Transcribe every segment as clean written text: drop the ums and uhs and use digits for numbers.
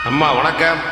அம்மா வணக்கம்.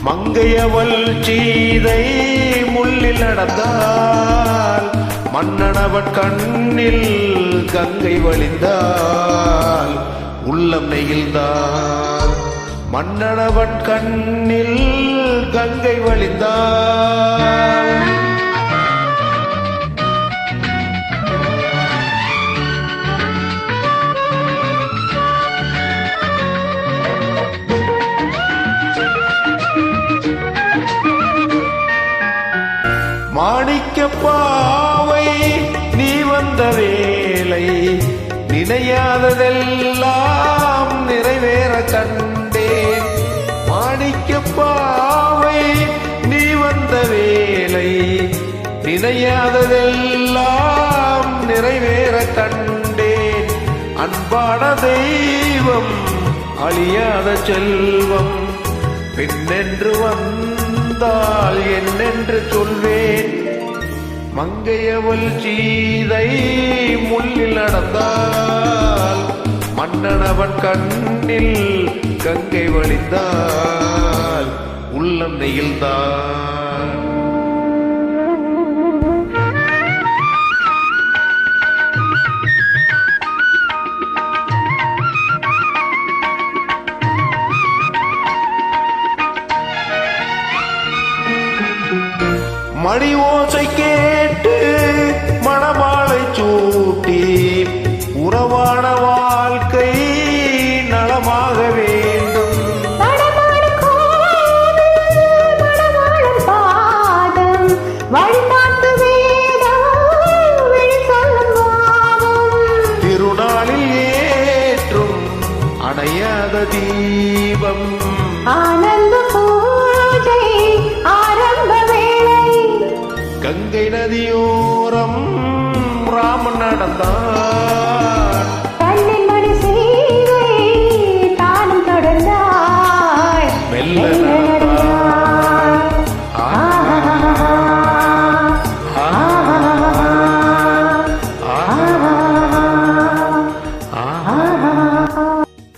மங்கையவள் சீதை முள்ளில் நடந்தால் மன்னனவன் கண்ணில் கங்கை வழிந்தால் உள்ளம் நெகிழ்ந்தால் மன்னனவன் கண்ணில் கங்கை வழிந்தால் மாணிக்க பாவை நீ வந்த வேளை நினையாததெல்லாம் நிறைவேற கண்டேன். மாணிக்க பாவை நீ வந்த வேளை நினையாததெல்லாம் நிறைவேற கண்டேன். அன்பான தெய்வம் அழியாத செல்வம் பெண்ணென்று வந்தால் என்னென்று சொல்வேன். மங்கையவள் சீதை முள்ளில் நடந்தால் மன்னனவன் கண்ணில் கங்கை வழிந்தால் உள்ளம் நெகிழ்ந்தால். மணி ஓசை கேட்டு மணமாலை சூட்டி உறவான வாழ்க்கை நலமாக வேண்டும். திருநாளில் ஏற்றும் அணையாத தீபம் ஆனந்த பூஜை ஆரம்ப வேளை கங்கை நதியோ